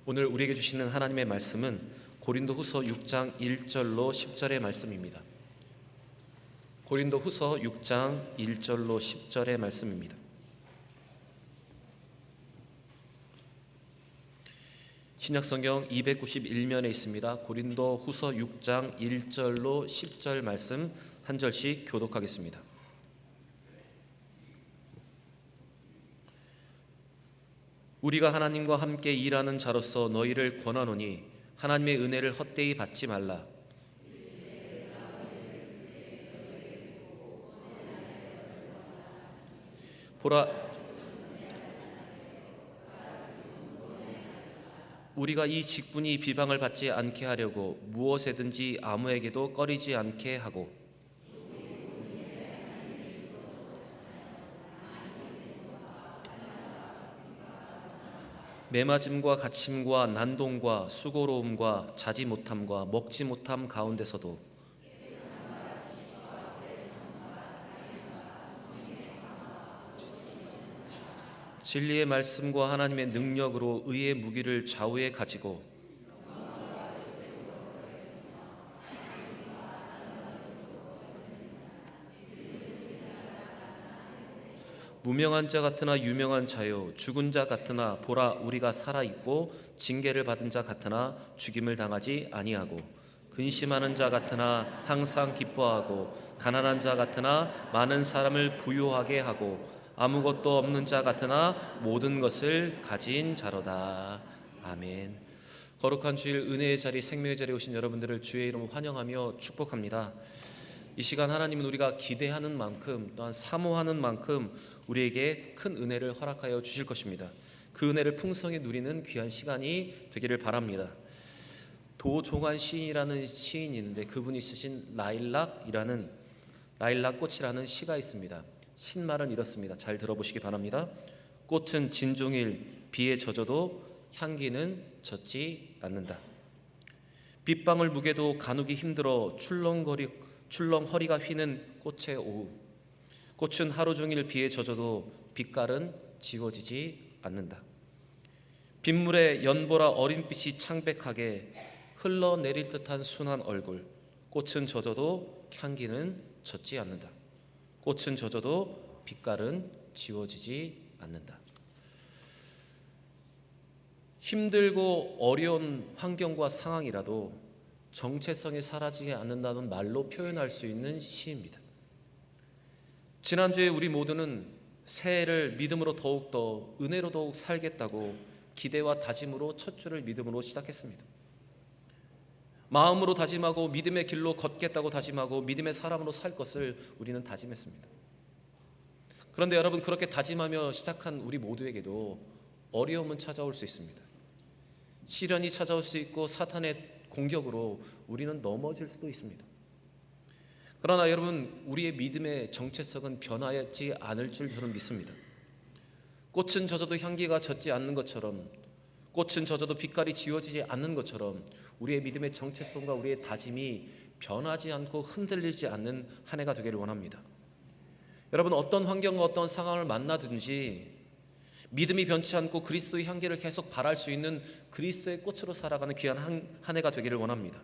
오늘 우리에게 주시는 하나님의 말씀은 고린도후서 6장 1절로 10절의 말씀입니다. 고린도후서 6장 1절로 10절의 말씀입니다. 신약성경 291면에 있습니다. 고린도후서 6장 1절로 10절 말씀 한 절씩 교독하겠습니다. 우리가 하나님과 함께 일하는 자로서 너희를 권하노니 하나님의 은혜를 헛되이 받지 말라. 보라, 우리가 이 직분이 비방을 받지 않게 하려고 무엇에든지 아무에게도 꺼리지 않게 하고 매맞음과 갇힘과 난동과 수고로움과 자지 못함과 먹지 못함 가운데서도 진리의 말씀과 하나님의 능력으로 의의 무기를 좌우에 가지고 무명한 자 같으나 유명한 자요, 죽은 자 같으나 보라 우리가 살아있고 징계를 받은 자 같으나 죽임을 당하지 아니하고 근심하는 자 같으나 항상 기뻐하고 가난한 자 같으나 많은 사람을 부유하게 하고 아무것도 없는 자 같으나 모든 것을 가진 자로다. 아멘. 거룩한 주일 은혜의 자리, 생명의 자리에 오신 여러분들을 주의 이름으로 환영하며 축복합니다. 이 시간 하나님은 우리가 기대하는 만큼 또한 사모하는 만큼 우리에게 큰 은혜를 허락하여 주실 것입니다. 그 은혜를 풍성히 누리는 귀한 시간이 되기를 바랍니다. 도종환 시인이라는 시인이 있는데 그분이 쓰신 라일락 꽃이라는 시가 있습니다. 신말은 이렇습니다. 잘 들어보시기 바랍니다. 꽃은 진종일 비에 젖어도 향기는 젖지 않는다. 빗방울 무게도 가누기 힘들어 출렁 허리가 휘는 꽃의 오후. 꽃은 하루 종일 비에 젖어도 빛깔은 지워지지 않는다. 빗물에 연보라 어린빛이 창백하게 흘러내릴 듯한 순한 얼굴. 꽃은 젖어도 향기는 젖지 않는다. 꽃은 젖어도 빛깔은 지워지지 않는다. 힘들고 어려운 환경과 상황이라도 정체성이 사라지지 않는다는 말로 표현할 수 있는 시입니다. 지난주에 우리 모두는 새해를 믿음으로 더욱더 은혜로 더욱 살겠다고 기대와 다짐으로 첫 주를 믿음으로 시작했습니다. 마음으로 다짐하고 믿음의 길로 걷겠다고 다짐하고 믿음의 사람으로 살 것을 우리는 다짐했습니다. 그런데 여러분, 그렇게 다짐하며 시작한 우리 모두에게도 어려움은 찾아올 수 있습니다. 시련이 찾아올 수 있고 사탄의 공격으로 우리는 넘어질 수도 있습니다. 그러나 여러분, 우리의 믿음의 정체성은 변하지 않을 줄 저는 믿습니다. 꽃은 젖어도 향기가 젖지 않는 것처럼, 꽃은 젖어도 빛깔이 지워지지 않는 것처럼 우리의 믿음의 정체성과 우리의 다짐이 변하지 않고 흔들리지 않는 한 해가 되기를 원합니다. 여러분, 어떤 환경과 어떤 상황을 만나든지 믿음이 변치 않고 그리스도의 향기를 계속 발할 수 있는 그리스도의 꽃으로 살아가는 귀한 한 해가 되기를 원합니다.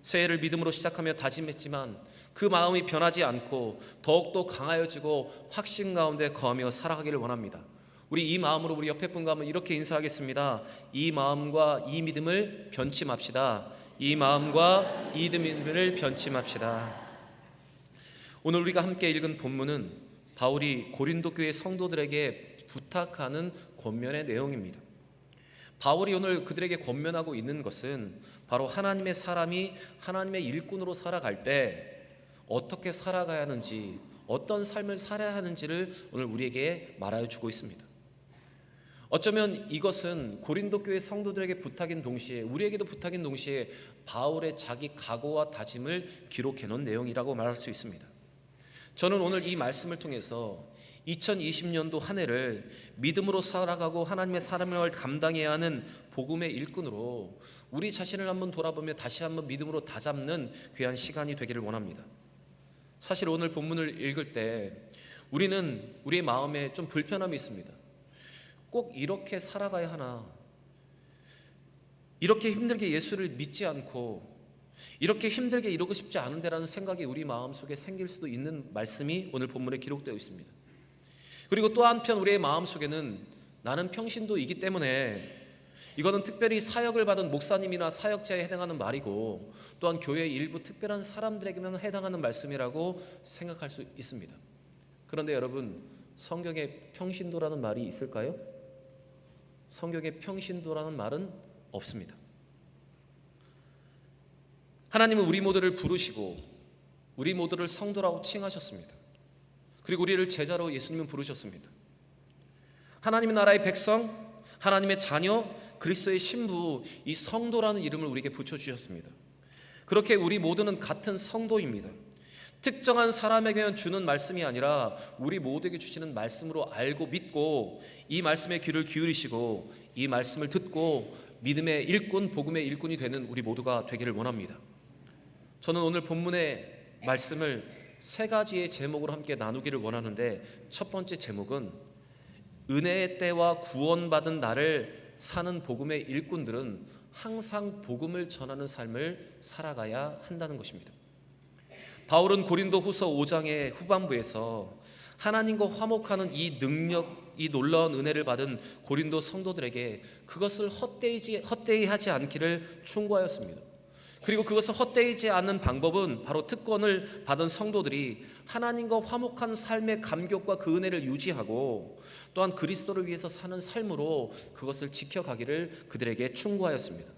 새해를 믿음으로 시작하며 다짐했지만 그 마음이 변하지 않고 더욱더 강하여지고 확신 가운데 거하며 살아가기를 원합니다. 우리 이 마음으로 우리 옆에 분과 한번 이렇게 인사하겠습니다. 이 마음과 이 믿음을 변치 맙시다. 이 마음과 이 믿음을 변치 맙시다. 오늘 우리가 함께 읽은 본문은 바울이 고린도 교회 성도들에게 부탁하는 권면의 내용입니다. 바울이 오늘 그들에게 권면하고 있는 것은 바로 하나님의 사람이 하나님의 일꾼으로 살아갈 때 어떻게 살아가야 하는지, 어떤 삶을 살아야 하는지를 오늘 우리에게 말하여 주고 있습니다. 어쩌면 이것은 고린도 교회 성도들에게 부탁인 동시에 우리에게도 부탁인 동시에 바울의 자기 각오와 다짐을 기록해 놓은 내용이라고 말할 수 있습니다. 저는 오늘 이 말씀을 통해서 2020년도 한 해를 믿음으로 살아가고 하나님의 사람을 감당해야 하는 복음의 일꾼으로 우리 자신을 한번 돌아보며 다시 한번 믿음으로 다잡는 귀한 시간이 되기를 원합니다. 사실 오늘 본문을 읽을 때 우리는 우리의 마음에 좀 불편함이 있습니다. 꼭 이렇게 살아가야 하나? 이렇게 힘들게 예수를 믿지 않고 이렇게 힘들게 이루고 싶지 않은데라는 생각이 우리 마음속에 생길 수도 있는 말씀이 오늘 본문에 기록되어 있습니다. 그리고 또 한편 우리의 마음속에는 나는 평신도이기 때문에 이거는 특별히 사역을 받은 목사님이나 사역자에 해당하는 말이고 또한 교회의 일부 특별한 사람들에게만 해당하는 말씀이라고 생각할 수 있습니다. 그런데 여러분, 성경에 평신도라는 말이 있을까요? 성경에 평신도라는 말은 없습니다. 하나님은 우리 모두를 부르시고 우리 모두를 성도라고 칭하셨습니다. 그리고 우리를 제자로 예수님은 부르셨습니다. 하나님의 나라의 백성, 하나님의 자녀, 그리스도의 신부, 이 성도라는 이름을 우리에게 붙여주셨습니다. 그렇게 우리 모두는 같은 성도입니다. 특정한 사람에게만 주는 말씀이 아니라 우리 모두에게 주시는 말씀으로 알고 믿고 이 말씀에 귀를 기울이시고 이 말씀을 듣고 믿음의 일꾼, 복음의 일꾼이 되는 우리 모두가 되기를 원합니다. 저는 오늘 본문의 말씀을 세 가지의 제목으로 함께 나누기를 원하는데, 첫 번째 제목은 은혜의 때와 구원받은 나를 사는 복음의 일꾼들은 항상 복음을 전하는 삶을 살아가야 한다는 것입니다. 바울은 고린도 후서 5장의 후반부에서 하나님과 화목하는 이 능력, 이 놀라운 은혜를 받은 고린도 성도들에게 그것을 헛되이 하지 않기를 충고하였습니다. 그리고 그것을 헛되이지 않는 방법은 바로 특권을 받은 성도들이 하나님과 화목한 삶의 감격과 그 은혜를 유지하고 또한 그리스도를 위해서 사는 삶으로 그것을 지켜가기를 그들에게 충고하였습니다.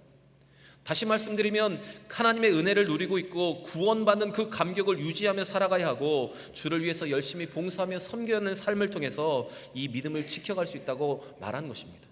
다시 말씀드리면 하나님의 은혜를 누리고 있고 구원받는 그 감격을 유지하며 살아가야 하고 주를 위해서 열심히 봉사하며 섬겨하는 삶을 통해서 이 믿음을 지켜갈 수 있다고 말한 것입니다.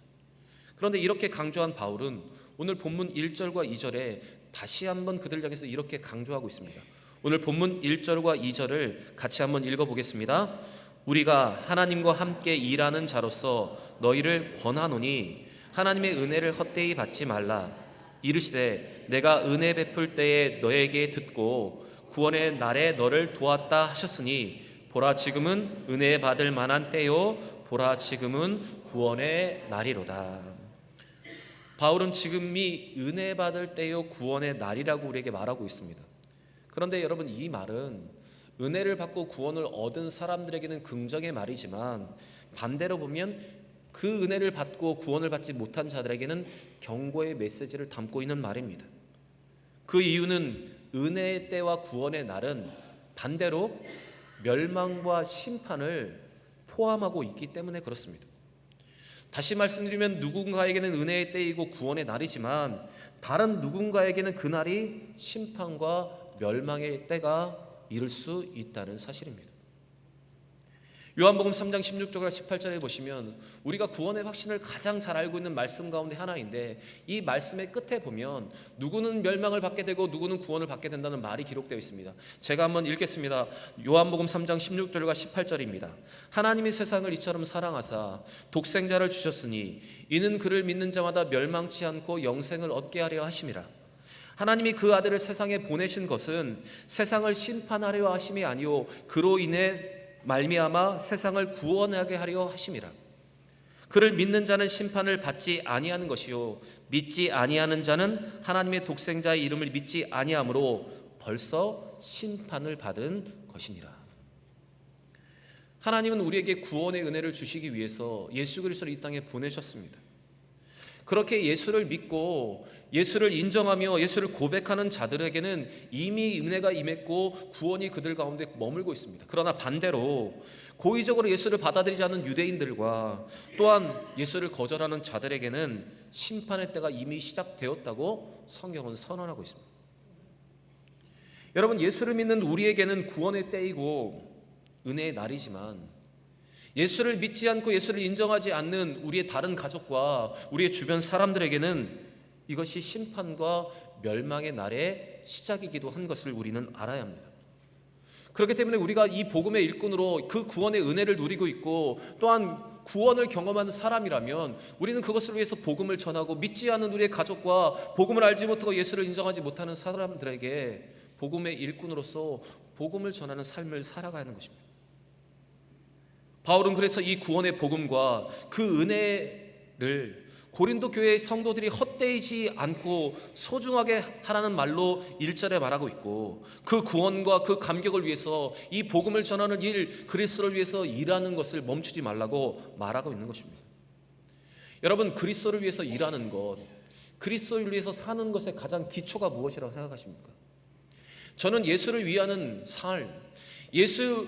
그런데 이렇게 강조한 바울은 오늘 본문 1절과 2절에 다시 한번 그들을 향해서 이렇게 강조하고 있습니다. 오늘 본문 1절과 2절을 같이 한번 읽어보겠습니다. 우리가 하나님과 함께 일하는 자로서 너희를 권하노니 하나님의 은혜를 헛되이 받지 말라. 이르시되 내가 은혜 베풀 때에 너에게 듣고 구원의 날에 너를 도왔다 하셨으니 보라 지금은 은혜 받을 만한 때요 보라 지금은 구원의 날이로다. 바울은 지금이 은혜 받을 때요 구원의 날이라고 우리에게 말하고 있습니다. 그런데 여러분, 이 말은 은혜를 받고 구원을 얻은 사람들에게는 긍정의 말이지만 반대로 보면 그 은혜를 받고 구원을 받지 못한 자들에게는 경고의 메시지를 담고 있는 말입니다. 그 이유는 은혜의 때와 구원의 날은 반대로 멸망과 심판을 포함하고 있기 때문에 그렇습니다. 다시 말씀드리면 누군가에게는 은혜의 때이고 구원의 날이지만 다른 누군가에게는 그날이 심판과 멸망의 때가 이를 수 있다는 사실입니다. 요한복음 3장 16절과 18절에 보시면 우리가 구원의 확신을 가장 잘 알고 있는 말씀 가운데 하나인데, 이 말씀의 끝에 보면 누구는 멸망을 받게 되고 누구는 구원을 받게 된다는 말이 기록되어 있습니다. 제가 한번 읽겠습니다. 요한복음 3장 16절과 18절입니다. 하나님이 세상을 이처럼 사랑하사 독생자를 주셨으니 이는 그를 믿는 자마다 멸망치 않고 영생을 얻게 하려 하심이라. 하나님이 그 아들을 세상에 보내신 것은 세상을 심판하려 하심이 아니요 그로 인해 말미암아 세상을 구원하게 하려 하심이라. 그를 믿는 자는 심판을 받지 아니하는 것이요 믿지 아니하는 자는 하나님의 독생자의 이름을 믿지 아니하므로 벌써 심판을 받은 것이니라. 하나님은 우리에게 구원의 은혜를 주시기 위해서 예수 그리스도를 이 땅에 보내셨습니다. 그렇게 예수를 믿고 예수를 인정하며 예수를 고백하는 자들에게는 이미 은혜가 임했고 구원이 그들 가운데 머물고 있습니다. 그러나 반대로 고의적으로 예수를 받아들이지 않는 유대인들과 또한 예수를 거절하는 자들에게는 심판의 때가 이미 시작되었다고 성경은 선언하고 있습니다. 여러분, 예수를 믿는 우리에게는 구원의 때이고 은혜의 날이지만 예수를 믿지 않고 예수를 인정하지 않는 우리의 다른 가족과 우리의 주변 사람들에게는 이것이 심판과 멸망의 날의 시작이기도 한 것을 우리는 알아야 합니다. 그렇기 때문에 우리가 이 복음의 일꾼으로 그 구원의 은혜를 누리고 있고 또한 구원을 경험하는 사람이라면 우리는 그것을 위해서 복음을 전하고 믿지 않는 우리의 가족과 복음을 알지 못하고 예수를 인정하지 못하는 사람들에게 복음의 일꾼으로서 복음을 전하는 삶을 살아가야 하는 것입니다. 바울은 그래서 이 구원의 복음과 그 은혜를 고린도 교회의 성도들이 헛되이지 않고 소중하게 하라는 말로 1절에 말하고 있고, 그 구원과 그 감격을 위해서 이 복음을 전하는 일, 그리스도를 위해서 일하는 것을 멈추지 말라고 말하고 있는 것입니다. 여러분, 그리스도를 위해서 일하는 것, 그리스도를 위해서 사는 것의 가장 기초가 무엇이라고 생각하십니까? 저는 예수를 위하는 삶, 예수를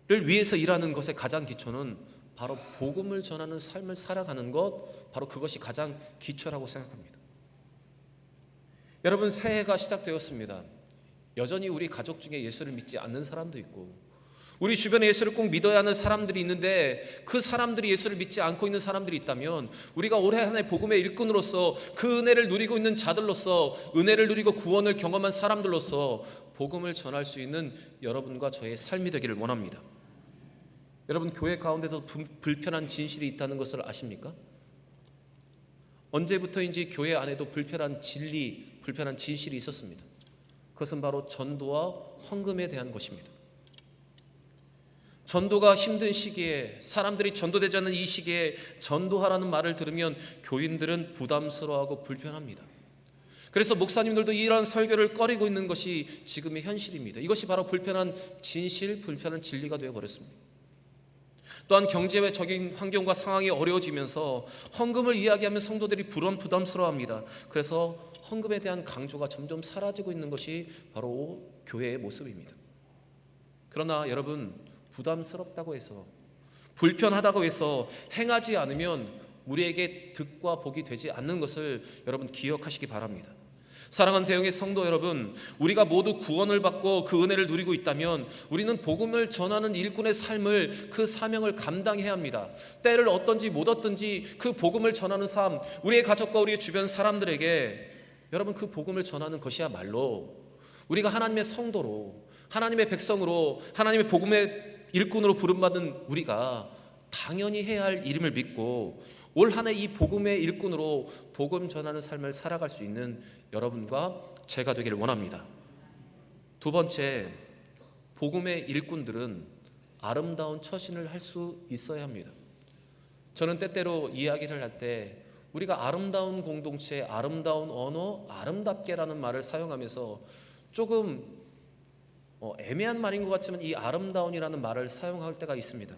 위해서 일하는 것의 가장 기초는 바로 복음을 전하는 삶을 살아가는 것, 바로 그것이 가장 기초라고 생각합니다. 여러분, 새해가 시작되었습니다. 여전히 우리 가족 중에 예수를 믿지 않는 사람도 있고, 우리 주변에 예수를 꼭 믿어야 하는 사람들이 있는데, 그 사람들이 예수를 믿지 않고 있는 사람들이 있다면, 우리가 올해 한 해 복음의 일꾼으로서, 그 은혜를 누리고 있는 자들로서, 은혜를 누리고 구원을 경험한 사람들로서 복음을 전할 수 있는 여러분과 저의 삶이 되기를 원합니다. 여러분, 교회 가운데도 불편한 진실이 있다는 것을 아십니까? 언제부터인지 교회 안에도 불편한 진리, 불편한 진실이 있었습니다. 그것은 바로 전도와 헌금에 대한 것입니다. 전도가 힘든 시기에, 사람들이 전도되지 않는 이 시기에 전도하라는 말을 들으면 교인들은 부담스러워하고 불편합니다. 그래서 목사님들도 이러한 설교를 꺼리고 있는 것이 지금의 현실입니다. 이것이 바로 불편한 진실, 불편한 진리가 되어버렸습니다. 또한 경제적인 환경과 상황이 어려워지면서 헌금을 이야기하면 성도들이 부담스러워합니다. 그래서 헌금에 대한 강조가 점점 사라지고 있는 것이 바로 교회의 모습입니다. 그러나 여러분, 부담스럽다고 해서, 불편하다고 해서 행하지 않으면 우리에게 득과 복이 되지 않는 것을 여러분 기억하시기 바랍니다. 사랑하는 대형의 성도 여러분, 우리가 모두 구원을 받고 그 은혜를 누리고 있다면 우리는 복음을 전하는 일꾼의 삶을, 그 사명을 감당해야 합니다. 때를 얻든지 못 얻든지 그 복음을 전하는 삶, 우리의 가족과 우리의 주변 사람들에게 여러분 그 복음을 전하는 것이야말로 우리가 하나님의 성도로, 하나님의 백성으로, 하나님의 복음의 일꾼으로 부름받은 우리가 당연히 해야 할 일임을 믿고 올 한 해 이 복음의 일꾼으로 복음 전하는 삶을 살아갈 수 있는 여러분과 제가 되기를 원합니다. 두 번째, 복음의 일꾼들은 아름다운 처신을 할 수 있어야 합니다. 저는 때때로 이야기를 할 때 우리가 아름다운 공동체, 아름다운 언어, 아름답게라는 말을 사용하면서 조금 애매한 말인 것 같지만 이 아름다운이라는 말을 사용할 때가 있습니다.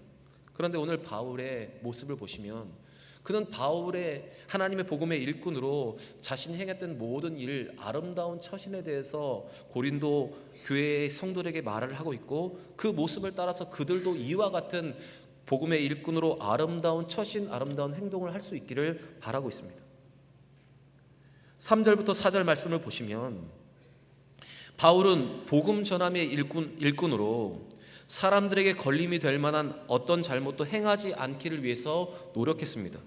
그런데 오늘 바울의 모습을 보시면 그는 바울의 하나님의 복음의 일꾼으로 자신이 행했던 모든 일, 아름다운 처신에 대해서 고린도 교회의 성도들에게 말을 하고 있고, 그 모습을 따라서 그들도 이와 같은 복음의 일꾼으로 아름다운 처신, 아름다운 행동을 할 수 있기를 바라고 있습니다. 3절부터 4절 말씀을 보시면 바울은 복음 전함의 일꾼으로 사람들에게 걸림이 될 만한 어떤 잘못도 행하지 않기를 위해서 노력했습니다.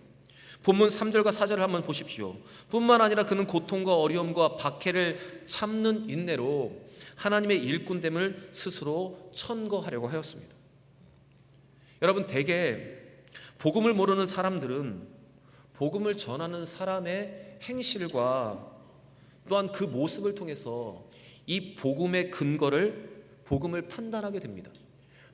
본문 3절과 4절을 한번 보십시오. 뿐만 아니라 그는 고통과 어려움과 박해를 참는 인내로 하나님의 일꾼됨을 스스로 천거하려고 하였습니다. 여러분, 대개 복음을 모르는 사람들은 복음을 전하는 사람의 행실과 또한 그 모습을 통해서 이 복음의 근거를, 복음을 판단하게 됩니다.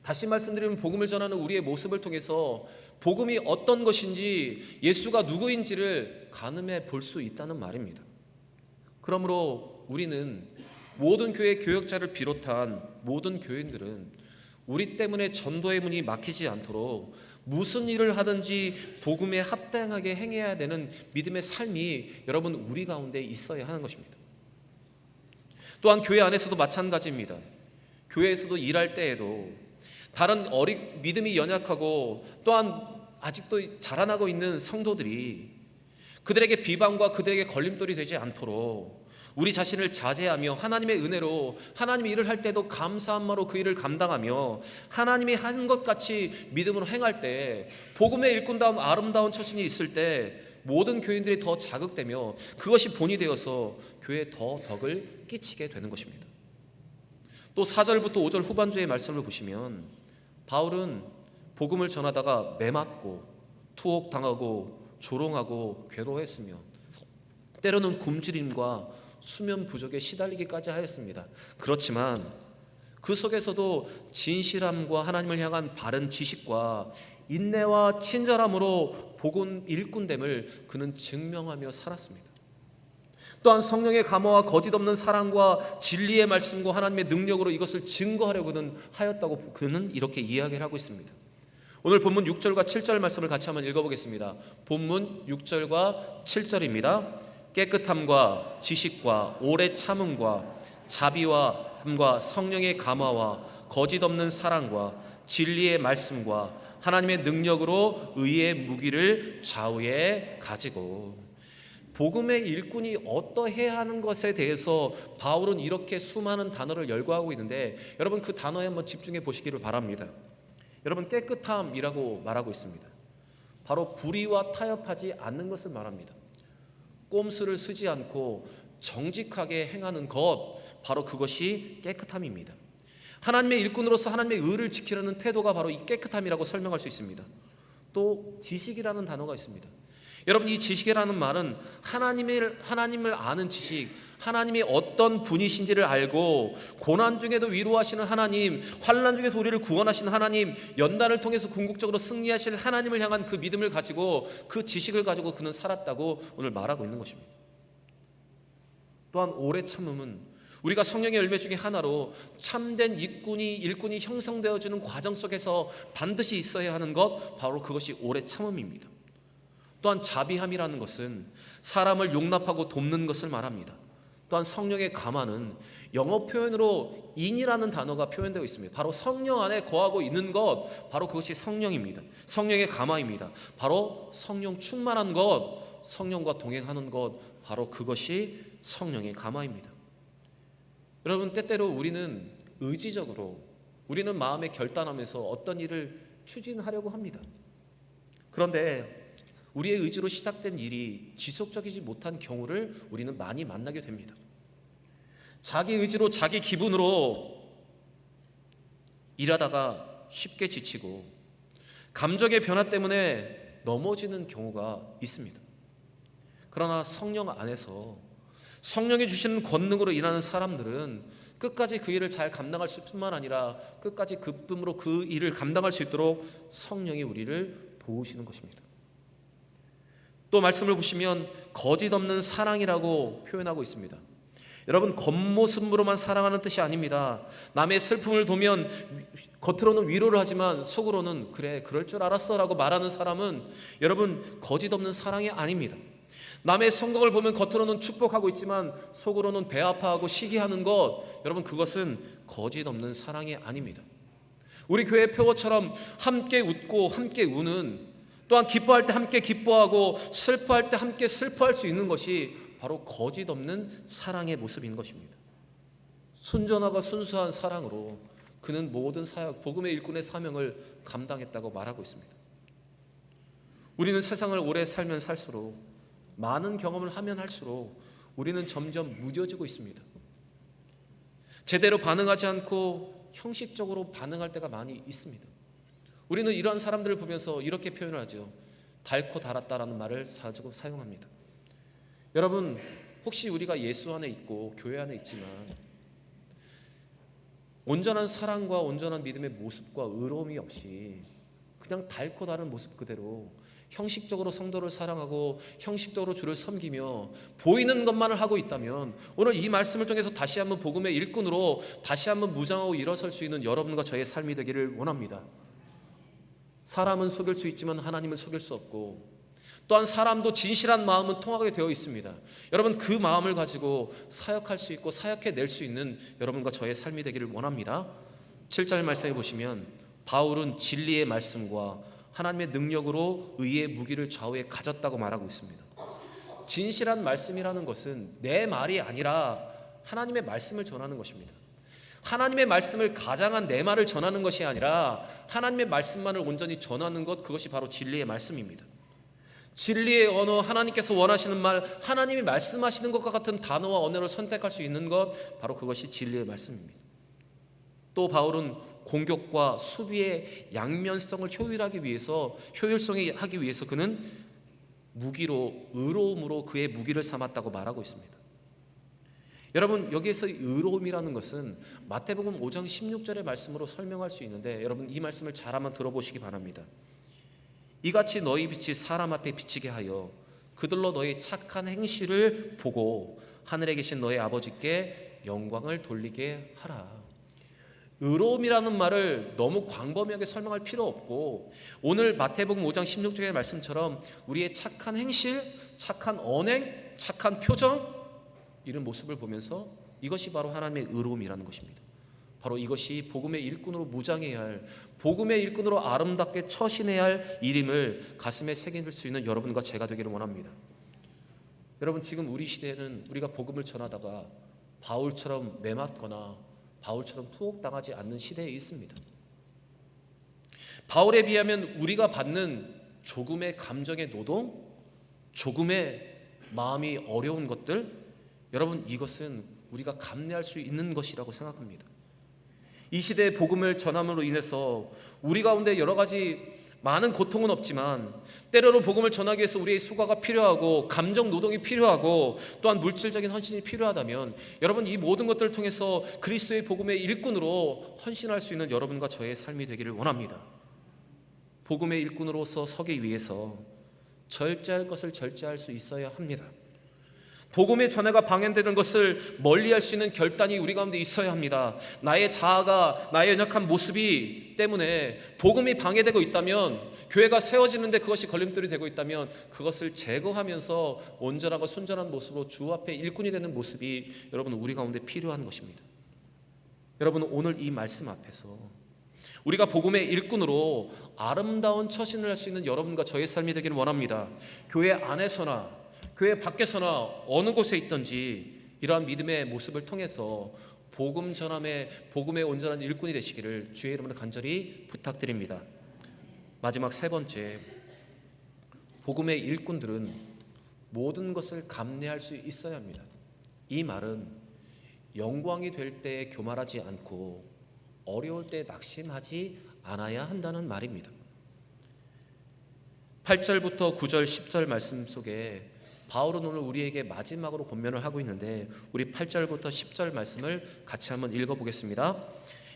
다시 말씀드리면 복음을 전하는 우리의 모습을 통해서 복음이 어떤 것인지, 예수가 누구인지를 가늠해 볼 수 있다는 말입니다. 그러므로 우리는 모든 교회 교역자를 비롯한 모든 교인들은 우리 때문에 전도의 문이 막히지 않도록 무슨 일을 하든지 복음에 합당하게 행해야 되는 믿음의 삶이 여러분 우리 가운데 있어야 하는 것입니다. 또한 교회 안에서도 마찬가지입니다. 교회에서도 일할 때에도 다른 믿음이 연약하고 또한 아직도 자라나고 있는 성도들이 그들에게 비방과 그들에게 걸림돌이 되지 않도록 우리 자신을 자제하며 하나님의 은혜로 하나님의 일을 할 때도 감사한 마음으로 그 일을 감당하며 하나님이 한 것 같이 믿음으로 행할 때, 복음의 일꾼다운 아름다운 처신이 있을 때 모든 교인들이 더 자극되며 그것이 본이 되어서 교회에 더 덕을 끼치게 되는 것입니다. 또 4절부터 5절 후반주의 말씀을 보시면 바울은 복음을 전하다가 매맞고 투옥당하고 조롱하고 괴로워했으며 때로는 굶주림과 수면 부족에 시달리기까지 하였습니다. 그렇지만 그 속에서도 진실함과 하나님을 향한 바른 지식과 인내와 친절함으로 복음 일꾼됨을 그는 증명하며 살았습니다. 또한 성령의 감화와 거짓 없는 사랑과 진리의 말씀과 하나님의 능력으로 이것을 증거하려고 그는 하였다고 그는 이렇게 이야기를 하고 있습니다. 오늘 본문 6절과 7절 말씀을 같이 한번 읽어보겠습니다. 본문 6절과 7절입니다. 깨끗함과 지식과 오래 참음과 자비와 함과 성령의 감화와 거짓 없는 사랑과 진리의 말씀과 하나님의 능력으로 의의 무기를 좌우에 가지고. 복음의 일꾼이 어떠해야 하는 것에 대해서 바울은 이렇게 수많은 단어를 열거하고 있는데, 여러분 그 단어에 한번 집중해 보시기를 바랍니다. 여러분, 깨끗함이라고 말하고 있습니다. 바로 불의와 타협하지 않는 것을 말합니다. 꼼수를 쓰지 않고 정직하게 행하는 것, 바로 그것이 깨끗함입니다. 하나님의 일꾼으로서 하나님의 의를 지키려는 태도가 바로 이 깨끗함이라고 설명할 수 있습니다. 또 지식이라는 단어가 있습니다. 여러분, 이 지식이라는 말은 하나님을 아는 지식, 하나님이 어떤 분이신지를 알고 고난 중에도 위로하시는 하나님, 환난 중에서 우리를 구원하시는 하나님, 연단을 통해서 궁극적으로 승리하실 하나님을 향한 그 믿음을 가지고, 그 지식을 가지고 그는 살았다고 오늘 말하고 있는 것입니다. 또한 오래 참음은 우리가 성령의 열매 중에 하나로 참된 일꾼이 형성되어지는 과정 속에서 반드시 있어야 하는 것, 바로 그것이 오래 참음입니다. 또한 자비함이라는 것은 사람을 용납하고 돕는 것을 말합니다. 또한 성령의 감화는 영어 표현으로 인이라는 단어가 표현되어 있습니다. 바로 성령 안에 거하고 있는 것, 바로 그것이 성령입니다. 성령의 감화입니다. 바로 성령 충만한 것, 성령과 동행하는 것, 바로 그것이 성령의 감화입니다. 여러분, 때때로 우리는 의지적으로, 우리는 마음에 결단하면서 어떤 일을 추진하려고 합니다. 그런데 우리의 의지로 시작된 일이 지속적이지 못한 경우를 우리는 많이 만나게 됩니다. 자기 의지로, 자기 기분으로 일하다가 쉽게 지치고 감정의 변화 때문에 넘어지는 경우가 있습니다. 그러나 성령 안에서 성령이 주시는 권능으로 일하는 사람들은 끝까지 그 일을 잘 감당할 뿐만 아니라 끝까지 기쁨으로 그 일을 감당할 수 있도록 성령이 우리를 도우시는 것입니다. 또 말씀을 보시면 거짓 없는 사랑이라고 표현하고 있습니다. 여러분, 겉모습으로만 사랑하는 뜻이 아닙니다. 남의 슬픔을 보면 겉으로는 위로를 하지만 속으로는 그래, 그럴 줄 알았어 라고 말하는 사람은 여러분, 거짓 없는 사랑이 아닙니다. 남의 성공을 보면 겉으로는 축복하고 있지만 속으로는 배 아파하고 시기하는 것, 여러분, 그것은 거짓 없는 사랑이 아닙니다. 우리 교회 표어처럼 함께 웃고 함께 우는, 또한 기뻐할 때 함께 기뻐하고 슬퍼할 때 함께 슬퍼할 수 있는 것이 바로 거짓 없는 사랑의 모습인 것입니다. 순전하고 순수한 사랑으로 그는 모든 사역, 복음의 일꾼의 사명을 감당했다고 말하고 있습니다. 우리는 세상을 오래 살면 살수록, 많은 경험을 하면 할수록 우리는 점점 무뎌지고 있습니다. 제대로 반응하지 않고 형식적으로 반응할 때가 많이 있습니다. 우리는 이러한 사람들을 보면서 이렇게 표현을 하죠. 닳고 닳았다라는 말을 자주 사용합니다. 여러분, 혹시 우리가 예수 안에 있고 교회 안에 있지만 온전한 사랑과 온전한 믿음의 모습과 의로움이 없이 그냥 닳고 닳은 모습 그대로 형식적으로 성도를 사랑하고 형식적으로 주를 섬기며 보이는 것만을 하고 있다면, 오늘 이 말씀을 통해서 다시 한번 복음의 일꾼으로 다시 한번 무장하고 일어설 수 있는 여러분과 저의 삶이 되기를 원합니다. 사람은 속일 수 있지만 하나님을 속일 수 없고, 또한 사람도 진실한 마음은 통하게 되어 있습니다. 여러분, 그 마음을 가지고 사역할 수 있고 사역해낼 수 있는 여러분과 저의 삶이 되기를 원합니다. 7절 말씀해 보시면 바울은 진리의 말씀과 하나님의 능력으로 의의 무기를 좌우에 가졌다고 말하고 있습니다. 진실한 말씀이라는 것은 내 말이 아니라 하나님의 말씀을 전하는 것입니다. 하나님의 말씀을 가장한 내 말을 전하는 것이 아니라 하나님의 말씀만을 온전히 전하는 것, 그것이 바로 진리의 말씀입니다. 진리의 언어, 하나님께서 원하시는 말, 하나님이 말씀하시는 것과 같은 단어와 언어를 선택할 수 있는 것, 바로 그것이 진리의 말씀입니다. 또 바울은 공격과 수비의 양면성을 효율성이 하기 위해서 그는 무기로, 의로움으로 그의 무기를 삼았다고 말하고 있습니다. 여러분, 여기에서 의로움이라는 것은 마태복음 5장 16절의 말씀으로 설명할 수 있는데, 여러분 이 말씀을 잘 한번 들어보시기 바랍니다. 이같이 너희 빛이 사람 앞에 비치게 하여 그들로 너희 착한 행실을 보고 하늘에 계신 너희 아버지께 영광을 돌리게 하라. 의로움이라는 말을 너무 광범위하게 설명할 필요 없고, 오늘 마태복음 5장 16절의 말씀처럼 우리의 착한 행실, 착한 언행, 착한 표정, 이런 모습을 보면서 이것이 바로 하나님의 의로움이라는 것입니다. 바로 이것이 복음의 일꾼으로 무장해야 할, 복음의 일꾼으로 아름답게 처신해야 할 일임을 가슴에 새길 수 있는 여러분과 제가 되기를 원합니다. 여러분, 지금 우리 시대에는 우리가 복음을 전하다가 바울처럼 매맞거나 바울처럼 투옥당하지 않는 시대에 있습니다. 바울에 비하면 우리가 받는 조금의 감정의 노동, 조금의 마음이 어려운 것들, 여러분, 이것은 우리가 감내할 수 있는 것이라고 생각합니다. 이 시대의 복음을 전함으로 인해서 우리 가운데 여러 가지 많은 고통은 없지만, 때로는 복음을 전하기 위해서 우리의 수고가 필요하고 감정 노동이 필요하고 또한 물질적인 헌신이 필요하다면, 여러분, 이 모든 것들을 통해서 그리스도의 복음의 일꾼으로 헌신할 수 있는 여러분과 저의 삶이 되기를 원합니다. 복음의 일꾼으로서 서기 위해서 절제할 것을 절제할 수 있어야 합니다. 복음의 전해가 방해되는 것을 멀리할 수 있는 결단이 우리 가운데 있어야 합니다. 나의 자아가, 나의 연약한 모습이 때문에 복음이 방해되고 있다면, 교회가 세워지는데 그것이 걸림돌이 되고 있다면 그것을 제거하면서 온전하고 순전한 모습으로 주 앞에 일꾼이 되는 모습이 여러분 우리 가운데 필요한 것입니다. 여러분, 오늘 이 말씀 앞에서 우리가 복음의 일꾼으로 아름다운 처신을 할 수 있는 여러분과 저의 삶이 되기를 원합니다. 교회 안에서나 교회 밖에서나 어느 곳에 있든지 이러한 믿음의 모습을 통해서 복음 전함의 복음의 온전한 일꾼이 되시기를 주의 이름으로 간절히 부탁드립니다. 마지막 세 번째, 복음의 일꾼들은 모든 것을 감내할 수 있어야 합니다. 이 말은 영광이 될 때 교만하지 않고 어려울 때 낙심하지 않아야 한다는 말입니다. 8절부터 9절 10절 말씀 속에 바울은 오늘 우리에게 마지막으로 권면을 하고 있는데, 우리 8절부터 10절 말씀을 같이 한번 읽어보겠습니다.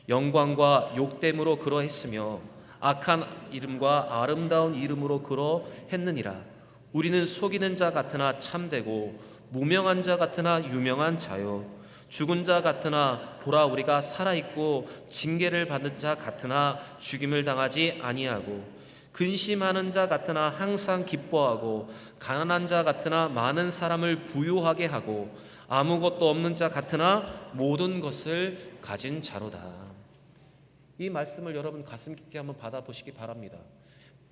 영광과 욕됨으로 그러했으며 악한 이름과 아름다운 이름으로 그러했느니라. 우리는 속이는 자 같으나 참되고 무명한 자 같으나 유명한 자요, 죽은 자 같으나 보라 우리가 살아있고 징계를 받는 자 같으나 죽임을 당하지 아니하고, 근심하는 자 같으나 항상 기뻐하고 가난한 자 같으나 많은 사람을 부유하게 하고 아무것도 없는 자 같으나 모든 것을 가진 자로다. 이 말씀을 여러분 가슴 깊게 한번 받아보시기 바랍니다.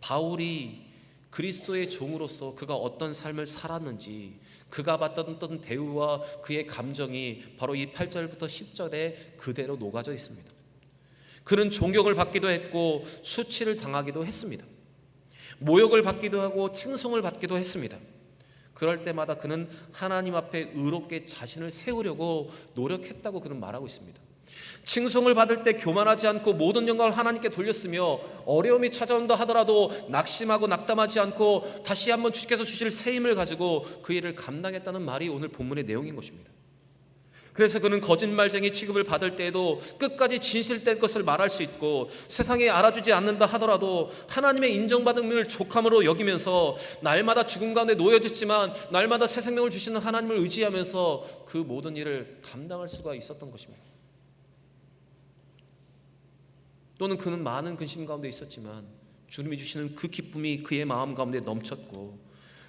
바울이 그리스도의 종으로서 그가 어떤 삶을 살았는지, 그가 받던 대우와 그의 감정이 바로 이 8절부터 10절에 그대로 녹아져 있습니다. 그는 존경을 받기도 했고 수치를 당하기도 했습니다. 모욕을 받기도 하고 칭송을 받기도 했습니다. 그럴 때마다 그는 하나님 앞에 의롭게 자신을 세우려고 노력했다고 그는 말하고 있습니다. 칭송을 받을 때 교만하지 않고 모든 영광을 하나님께 돌렸으며, 어려움이 찾아온다 하더라도 낙심하고 낙담하지 않고 다시 한번 주께서 주실 새 힘을 가지고 그 일을 감당했다는 말이 오늘 본문의 내용인 것입니다. 그래서 그는 거짓말쟁이 취급을 받을 때에도 끝까지 진실된 것을 말할 수 있고, 세상에 알아주지 않는다 하더라도 하나님의 인정받음을 족함으로 여기면서 날마다 죽음 가운데 놓여졌지만 날마다 새 생명을 주시는 하나님을 의지하면서 그 모든 일을 감당할 수가 있었던 것입니다. 또는 그는 많은 근심 가운데 있었지만 주님이 주시는 그 기쁨이 그의 마음 가운데 넘쳤고,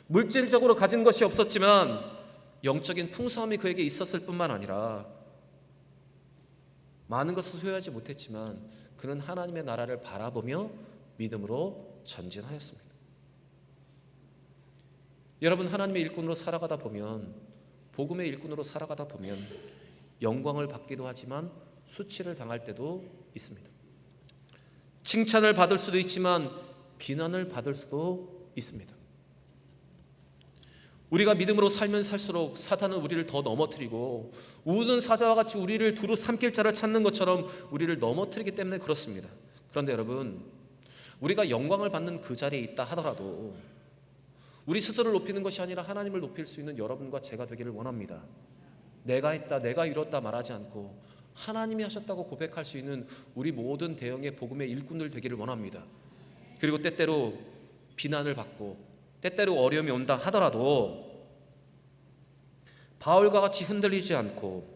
물질적으로 가진 것이 없었지만 영적인 풍성함이 그에게 있었을 뿐만 아니라 많은 것을 소유하지 못했지만 그는 하나님의 나라를 바라보며 믿음으로 전진하였습니다. 여러분, 하나님의 일꾼으로 살아가다 보면, 복음의 일꾼으로 살아가다 보면 영광을 받기도 하지만 수치를 당할 때도 있습니다. 칭찬을 받을 수도 있지만 비난을 받을 수도 있습니다. 우리가 믿음으로 살면 살수록 사탄은 우리를 더 넘어뜨리고, 우는 사자와 같이 우리를 두루 삼킬 자를 찾는 것처럼 우리를 넘어뜨리기 때문에 그렇습니다. 그런데 여러분, 우리가 영광을 받는 그 자리에 있다 하더라도 우리 스스로를 높이는 것이 아니라 하나님을 높일 수 있는 여러분과 제가 되기를 원합니다. 내가 했다, 내가 이뤘다 말하지 않고 하나님이 하셨다고 고백할 수 있는 우리 모든 대형의 복음의 일꾼들 되기를 원합니다. 그리고 때때로 비난을 받고 때때로 어려움이 온다 하더라도 바울과 같이 흔들리지 않고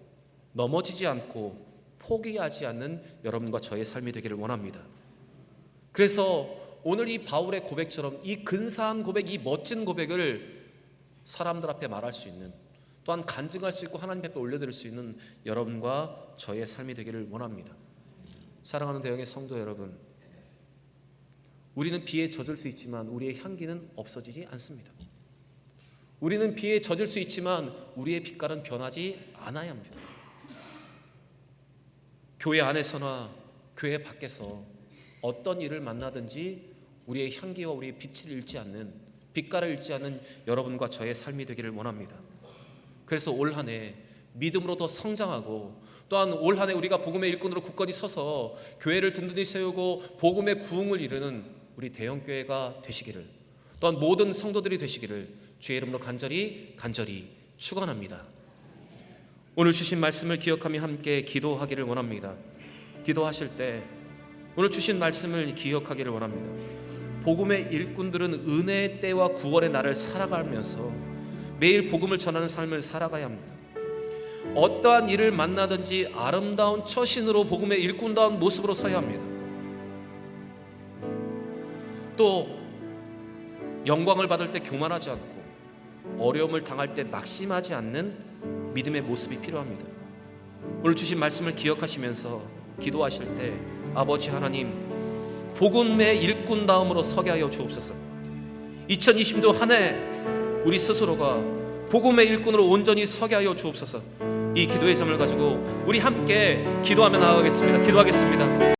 넘어지지 않고 포기하지 않는 여러분과 저의 삶이 되기를 원합니다. 그래서 오늘 이 바울의 고백처럼 이 근사한 고백, 이 멋진 고백을 사람들 앞에 말할 수 있는, 또한 간증할 수 있고 하나님 앞에 올려드릴 수 있는 여러분과 저의 삶이 되기를 원합니다. 사랑하는 대형의 성도 여러분, 우리는 비에 젖을 수 있지만 우리의 향기는 없어지지 않습니다. 우리는 비에 젖을 수 있지만 우리의 빛깔은 변하지 않아야 합니다. 교회 안에서나 교회 밖에서 어떤 일을 만나든지 우리의 향기와 우리의 빛을 잃지 않는, 빛깔을 잃지 않는 여러분과 저의 삶이 되기를 원합니다. 그래서 올 한 해 믿음으로 더 성장하고, 또한 올 한 해 우리가 복음의 일꾼으로 굳건히 서서 교회를 든든히 세우고 복음의 부흥을 이루는 우리 대형교회가 되시기를, 또한 모든 성도들이 되시기를 주의 이름으로 간절히 축원합니다. 오늘 주신 말씀을 기억하며 함께 기도하기를 원합니다. 기도하실 때 오늘 주신 말씀을 기억하기를 원합니다. 복음의 일꾼들은 은혜의 때와 구원의 날을 살아가면서 매일 복음을 전하는 삶을 살아가야 합니다. 어떠한 일을 만나든지 아름다운 처신으로 복음의 일꾼다운 모습으로 서야 합니다. 또 영광을 받을 때 교만하지 않고 어려움을 당할 때 낙심하지 않는 믿음의 모습이 필요합니다. 오늘 주신 말씀을 기억하시면서 기도하실 때 아버지 하나님, 복음의 일꾼다움으로 서게 하여 주옵소서. 2020도 한 해 우리 스스로가 복음의 일꾼으로 온전히 서게 하여 주옵소서. 이 기도의 점을 가지고 우리 함께 기도하며 나아가겠습니다. 기도하겠습니다.